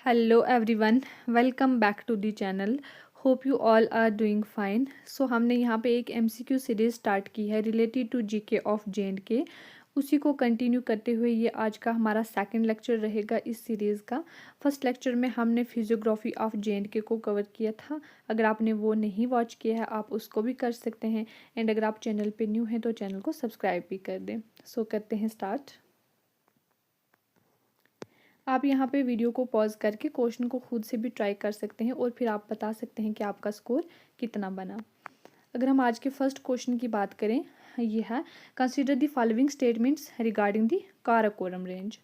Hello everyone, welcome back to the channel. Hope you all are doing fine. So हमने यहाँ पे एक MCQ series start की है related to GK of J and K. उसी को कंटिन्यू करते हुए ये आज का हमारा सेकंड लेक्चर रहेगा इस सीरीज़ का. फर्स्ट लेक्चर में हमने फिजियोग्राफी ऑफ जे.एंड.के को कवर किया था. अगर आपने वो नहीं वॉच किया है आप उसको भी कर सकते हैं. एंड अगर आप चैनल पे न्यू हैं तो चैनल को सब्सक्राइब भी कर दें. सो करते हैं स्टार्ट. आप यहाँ पे वीडियो को पॉज करके क्वेश्चन को खुद से भी ट्राई कर सकते हैं और फिर आप बता सकते हैं कि आपका स्कोर कितना बना. अगर हम आज के फर्स्ट क्वेश्चन की बात करें, ये है consider the following statements regarding the Karakoram range.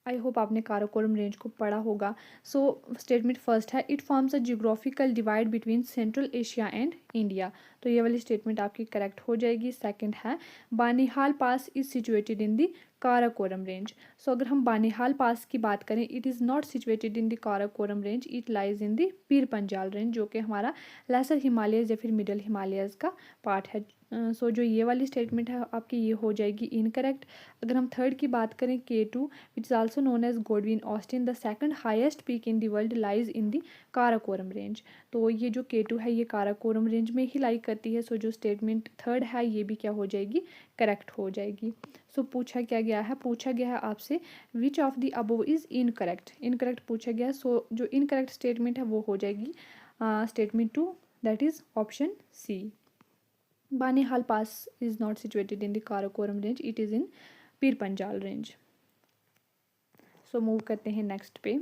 I hope आपने काराकोरम रेंज को पढ़ा होगा. सो स्टेटमेंट फर्स्ट है it forms a geographical divide between central Asia and India. तो ये वाली स्टेटमेंट आपकी करेक्ट हो जाएगी. सेकंड है Banihal pass is situated in the Karakoram range. So अगर हम बानिहाल पास की बात करें, it is not situated in the Karakoram range, it lies in the Pir Panjal range, जो कि हमारा लेसर हिमालयस या फिर मिडल हिमालयस का पार्ट है. सो जो ये वाली स्टेटमेंट है आपकी ये हो जाएगी इनकरेक्ट. अगर हम थर्ड की बात करें, K2 which is also known as Godwin Austen the second highest peak in the world lies in the Karakoram range. तो ये जो K2 है ये काराकोरम रेंज में ही लाई करती है. सो जो स्टेटमेंट थर्ड है ये भी क्या हो जाएगी, करेक्ट हो जाएगी. सो पूछा गया है आपसे विच of the above is incorrect. Incorrect पूछा गया है. सो जो इनकरेक्ट स्टेटमेंट है वो हो जाएगी statement 2, that is option C. Banihal pass is not situated in the Karakoram range, it is in Pir Panjal range. So move करते हैं नेक्स्ट पे.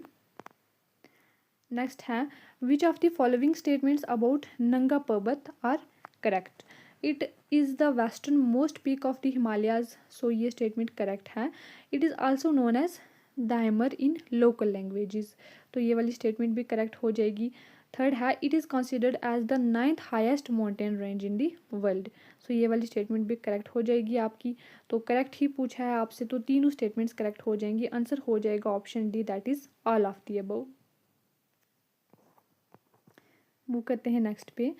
नेक्स्ट है which of the following statements about Nanga Parbat are correct. It is the westernmost peak of the Himalayas. So ये statement correct है. It is also known as Diamer in local languages. तो ये वाली statement भी करेक्ट हो जाएगी. थर्ड है it is considered as the 9th highest mountain range in the world. So ये वाली स्टेटमेंट भी करेक्ट हो जाएगी आपकी. तो करेक्ट ही पूछा है आपसे तो तीनों स्टेटमेंट्स करेक्ट हो जाएंगी. आंसर हो जाएगा option D, that is all of the above. Move करते हैं नेक्स्ट पे.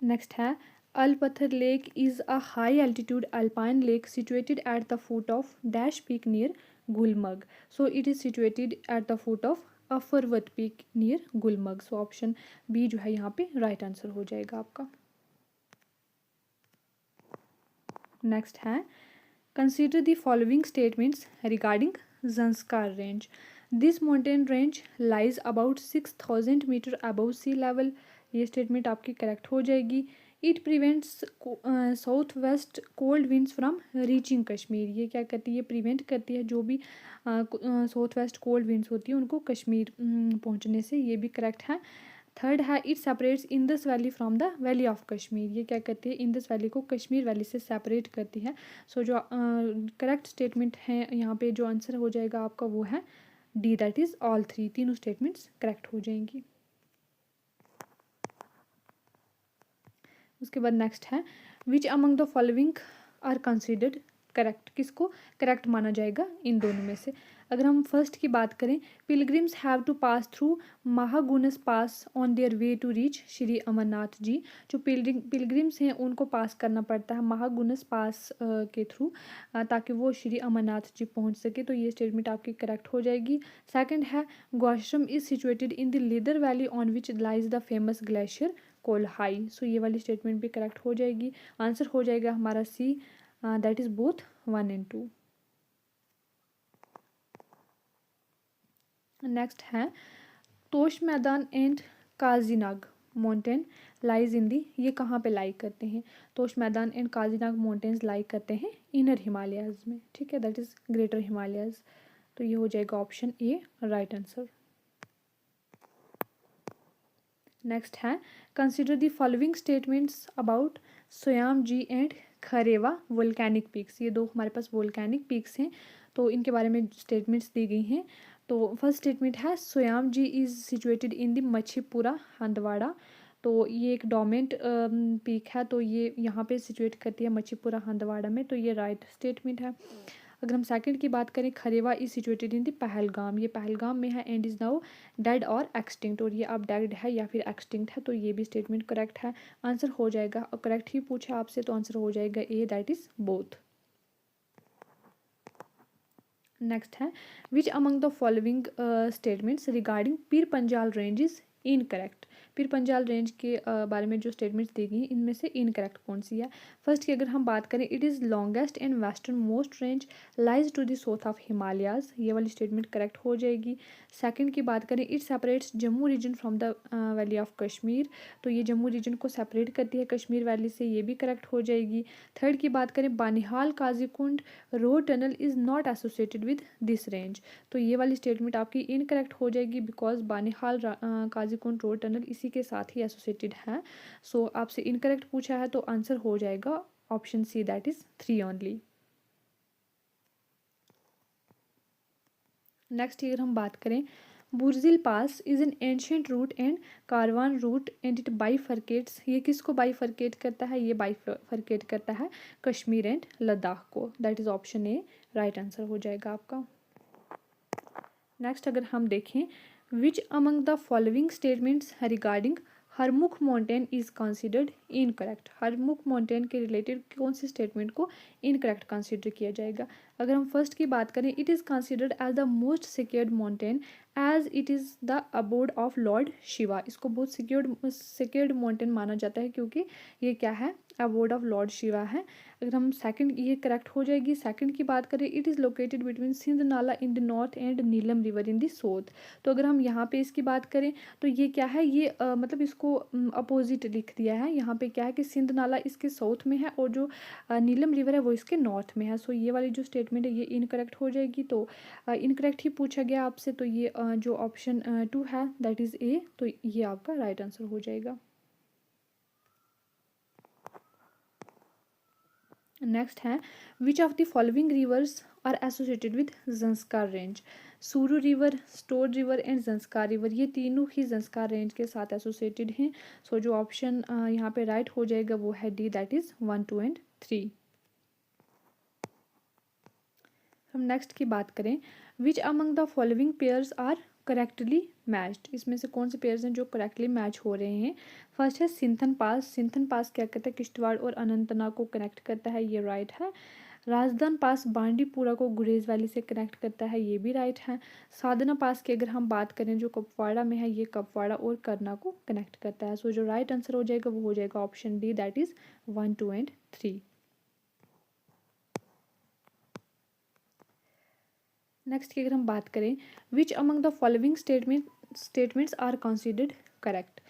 नेक्स्ट है Alpather lake is a high altitude alpine lake situated at the foot of dash peak near Gulmarg. So it is situated at the foot of Afarwat peak near Gulmarg. So option B जो है यहाँ पे right answer हो जाएगा आपका. Next है consider the following statements regarding Zanskar range. This mountain range lies about 6000 metre above sea level. ये statement आपकी करेक्ट हो जाएगी. It prevents south west cold winds from reaching Kashmir. ये क्या करती है, प्रिवेंट करती है जो भी साउथ वेस्ट कोल्ड विंड्स होती है उनको कश्मीर पहुंचने से. ये भी करेक्ट है. थर्ड है it separates Indus valley from the valley of Kashmir. ये क्या करती है, इंदस वैली को कश्मीर वैली से सेपरेट करती है. सो जो करेक्ट स्टेटमेंट है यहाँ पे जो आंसर हो जाएगा आपका वो है D, that is all three. तीनों स्टेटमेंट्स करेक्ट हो जाएंगी. उसके बाद नेक्स्ट है which among the following are considered correct. किसको करेक्ट माना जाएगा इन दोनों में से. अगर हम फर्स्ट की बात करें, pilgrims have to pass through Mahagunas pass on their way to reach Shri Amarnath ji. जो पिलग्रिम्स हैं उनको पास करना पड़ता है महागुनस पास के थ्रू ताकि वो श्री अमरनाथ जी पहुंच सके. तो ये स्टेटमेंट आपकी करेक्ट हो जाएगी. सेकंड है Gausharam is situated in the Lidder valley on which lies the famous glacier Kolahoi. So ये वाली स्टेटमेंट भी करेक्ट हो जाएगी. आंसर हो जाएगा हमारा C, that is both 1 and 2. Next है Tosh Maidan and Kazinag mountain lies in the. ये कहाँ पे लाई करते हैं, तोश मैदान एंड काजीनाग माउंटेन्स लाई करते हैं इनर हिमालयाज में. ठीक है, दैट इज़ ग्रेटर हिमालयाज. तो ये हो जाएगा option A right answer. Next है consider the following statements about Soyam ji and Kharewa volcanic peaks. ये दो हमारे पास वोल्केनिक पीक्स हैं तो इनके बारे में स्टेटमेंट्स दी गई हैं. तो फर्स्ट स्टेटमेंट है Soyam ji is situated in the Machipura Handwara. तो ये एक डोमेंट पीक है तो ये यहाँ पे सिचुएट करती है मछीपुरा हंदवाड़ा में. तो ये राइट स्टेटमेंट है. अगर हम सेकंड की बात करें, Kharewa is situated in the Pahalgam. ये पहलगाम में है एंड इज़ नाउ डेड और एक्सटिंक्ट. और ये अब डेड है या फिर एक्सटिंक्ट है. तो ये भी स्टेटमेंट करेक्ट है. आंसर हो जाएगा, और करेक्ट ही पूछा आपसे तो आंसर हो जाएगा ए, दैट इज़ बोथ. नेक्स्ट है which among the following statements regarding Pir Panjal range is incorrect. Pir Panjal range के बारे में जो स्टेटमेंट्स दी गई हैं इनमें से इनकरेक्ट कौन सी है। फर्स्ट की अगर हम बात करें, it is longest and western most range lies to the south of Himalayas, ये वाली स्टेटमेंट करेक्ट हो जाएगी। सेकंड की बात करें, it separates Jammu region from the valley of Kashmir, तो ये जम्मू रीजन को सेपरेट करती है कश्मीर वैली से, ये भी करेक्ट हो जाएगी। थर्ड की बात करें, Banihal Qazigund road tunnel is not associated with this range, तो ये वाली स्टेटमेंट आपकी इनकरेक्ट हो जाएगी because Banihal Qazigund road tunnel इसी के साथ ही एसोसिएटेड है। सो आपसे इनकरेक्ट पूछा है तो आंसर हो जाएगा option C, that is 3 only. Next अगर हम बात करें, Burzil pass is an ancient route and caravan route and it bifurcates, ये किसको बाईफरकेट करता है, ये बाईफरकेट करता है कश्मीर एंड लद्दाख को, that is option A right answer हो जाएगा आपका। नेक्स्ट अगर हम देखें, which among the following statements regarding Harmukh mountain is considered incorrect, Harmukh mountain के रिलेटेड कौन सी स्टेटमेंट को इनकरेक्ट कंसिडर किया जाएगा। अगर हम फर्स्ट की बात करें, it is considered as the most secured mountain as it is the abode of lord Shiva, इसको बहुत सिक्योर्ड माउंटेन माना जाता है क्योंकि ये क्या है, अबोर्ड ऑफ लॉर्ड शिवा है। अगर हम सेकंड, ये करेक्ट हो जाएगी। सेकंड की बात करें, it is located between Sindh nala in the north and Neelam river in the south, तो अगर हम यहाँ पे इसकी बात करें तो ये क्या है, ये मतलब इसको अपोजिट लिख दिया है। यहाँ पे क्या है कि सिंध नाला इसके साउथ में है और जो नीलम रिवर है वो इसके नॉर्थ में है। सो ये वाली जो स्टेटमेंट है ये इनकरेक्ट हो जाएगी, तो इनकरेक्ट ही पूछा गया आपसे, तो ये जो ऑप्शन 2 है दैट इज़ ए, तो ये आपका राइट आंसर हो जाएगा। नेक्स्ट है, which of the following rivers are associated with Zanskar range, Suru river, Stod river and Zanskar river, ये तीनों ही जंस्कार रेंज के साथ एसोसिएटेड हैं। सो जो ऑप्शन यहाँ पे राइट हो जाएगा वो है डी, दैट इज 1, 2 एंड 3। हम नेक्स्ट की बात करें, which among the following pairs are correctly matched, इसमें से कौन से पेयर्स हैं जो करेक्टली मैच हो रहे हैं। फर्स्ट है सिंथन पास, सिंथन पास क्या करता है, किश्तवाड़ और अनंतनाग को कनेक्ट करता है, ये राइट है। राजदान पास बांडीपुरा को गुरेज वैली से कनेक्ट करता है, ये भी राइट है। साधना पास की अगर हम बात करें जो कुपवाड़ा में है, ये कुपवाड़ा और करना को कनेक्ट करता है। सो जो राइट आंसर हो जाएगा वो हो जाएगा option D, that is 1, 2 and 3। Next की अगर हम बात करें, which among the following statements are considered correct,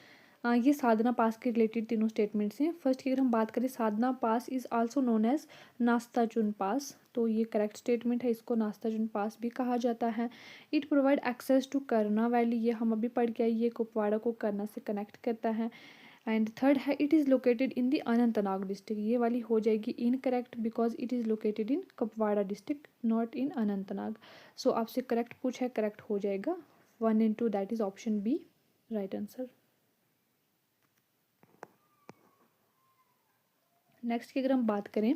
ये साधना पास के रिलेटेड तीनों स्टेटमेंट्स हैं। फर्स्ट की अगर हम बात करें, साधना पास इज़ आल्सो नोन एज नास्ताचुन पास, तो ये करेक्ट स्टेटमेंट है, इसको नास्ताचुन पास भी कहा जाता है। इट प्रोवाइड एक्सेस टू करना वैली, ये हम अभी पढ़ के आए, ये कुपवाड़ा को करना से कनेक्ट करता है। एंड थर्ड है, it is located in the Anantnag district, ये वाली हो जाएगी incorrect because it is located in Kupwara district not in Anantnag. So आपसे करेक्ट पूछा है, करेक्ट हो जाएगा 1 and 2, that is option B right answer. Next की अगर हम बात करें,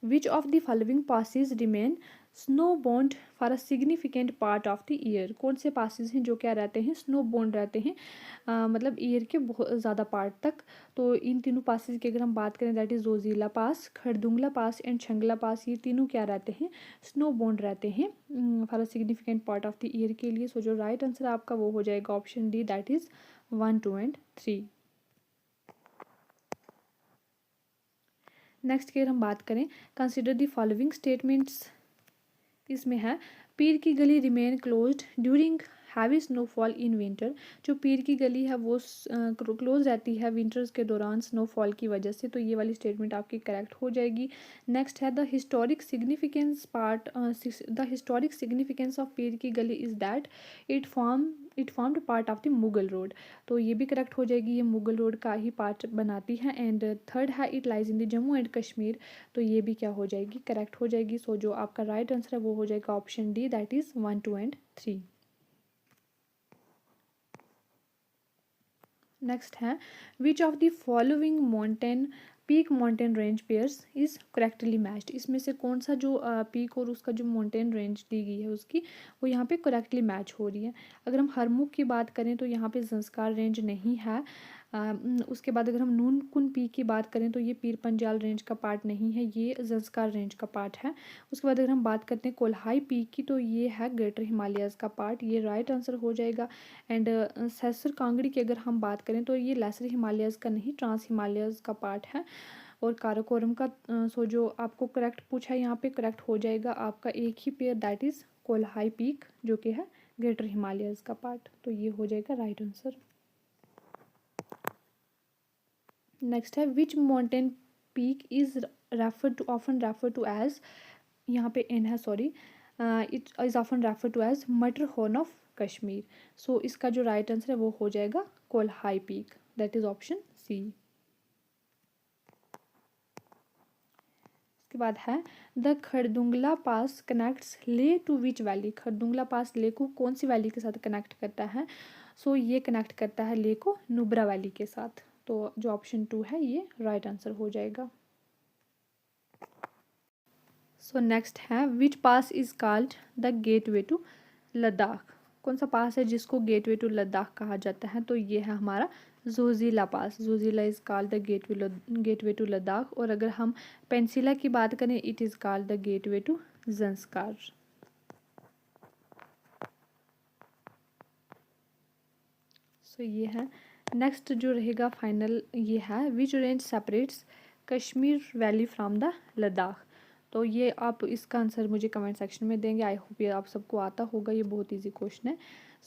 which of the following passes remain snow bound for a significant part of the year, कौन से पासिस हैं जो क्या रहते हैं, स्नो बॉन्ड रहते हैं मतलब ईयर के बहुत ज़्यादा पार्ट तक। तो इन तीनों पासिस की अगर हम बात करें, that is Zojila pass, Khardungla pass and Changla pass, ये तीनों क्या रहते हैं, स्नो बॉन्ड रहते हैं for a significant part of the year के लिए। सो जो राइट आंसर आपका वो हो जाएगा option D, that is 1, 2 and 3। Next की अगर हम बात करें, कंसिडर द फॉलोइंग स्टेटमेंट्स, इसमें है पीर की गली remain closed during heavy snowfall in winter, जो पीर की गली है वो क्लोज रहती है विंटर्स के दौरान स्नोफॉल की वजह से, तो ये वाली स्टेटमेंट आपकी करेक्ट हो जाएगी। नेक्स्ट है the historic significance the historic significance of पीर की गली is that it formed part of the Mughal road, तो ये भी करेक्ट हो जाएगी, ये मुगल रोड का ही पार्ट बनाती है। एंड थर्ड है, it lies in the Jammu and Kashmir, तो ये भी क्या हो जाएगी, करेक्ट हो जाएगी। सो जो आपका राइट आंसर है वो हो जाएगा option D, that is 1, 2 and 3। Next है, which of the following mountain peak mountain range pairs is correctly matched, इसमें से कौन सा जो पीक और उसका जो माउंटेन रेंज दी गई है उसकी वो यहाँ पे करेक्टली मैच हो रही है। अगर हम हरमुख की बात करें तो यहाँ पे संस्कार रेंज नहीं है, उसके बाद अगर हम नून कुन पीक की बात करें तो ये पीर पंजाल रेंज का पार्ट नहीं है, ये ज़ंस्कार रेंज का पार्ट है। उसके बाद अगर हम बात करते हैं कोल्हाई पीक की, तो ये है ग्रेटर हिमालयाज़ का पार्ट, ये राइट आंसर हो जाएगा। एंड सैसर कांगड़ी की अगर हम बात करें तो ये लेसर हिमालयाज़ का नहीं, ट्रांस हिमालयाज़ का पार्ट है। और काराकोरम का सो जो आपको करेक्ट पूछा है यहाँ पे, करेक्ट हो जाएगा आपका एक ही पेयर, दैट इज़ कोल्हाई पीक, जो कि है ग्रेटर हिमालयाज़ का पार्ट। तो ये हो जाएगा राइट आंसर। नेक्स्ट है which mountain peak is refer to often refer to as, यहाँ पे एन है sorry, it is often refer to as Matterhorn of Kashmir. So इसका जो राइट आंसर है वो हो जाएगा Kolahoi peak, that is option C. उसके बाद है the Khardungla pass connects Leh to which valley, Khardungla pass Leh को कौन सी वैली के साथ कनेक्ट करता है? सो ये कनेक्ट करता है ले को नुब्रा वैली के साथ। तो जो ऑप्शन 2 है ये राइट आंसर हो जाएगा। सो नेक्स्ट है which pass is called the gateway to Ladakh, कौन सा पास है जिसको गेटवे टू लद्दाख कहा जाता है? तो ये है हमारा Zojila pass, Zojila is called the gateway to Ladakh. और अगर हम पेंसिला की बात करें, it is called the gateway to Zanskar. So ये है। नेक्स्ट जो रहेगा फाइनल ये है which range separates Kashmir valley from the Ladakh. तो ये आप इसका आंसर मुझे कमेंट सेक्शन में देंगे। आई होप ये आप सबको आता होगा, ये बहुत इजी क्वेश्चन है।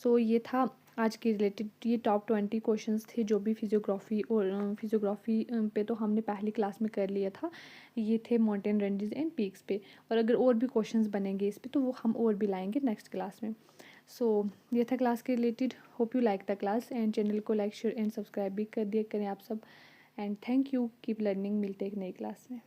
सो ये था आज के रिलेटेड, ये टॉप 20 क्वेश्चंस थे जो भी फिजियोग्राफी और फिजियोग्राफी पे तो हमने पहली क्लास में कर लिया था। ये थे माउंटेन रेंजेस एंड पीक्स पे, और अगर और भी क्वेश्चंस बनेंगे इस पे तो वो हम और भी लाएंगे नेक्स्ट क्लास में। सो ये था क्लास के related. Hope you like the class and channel को लाइक शेयर एंड सब्सक्राइब भी कर दिया करें आप सब। And thank you, keep learning. मिलते हैं एक नई क्लास में।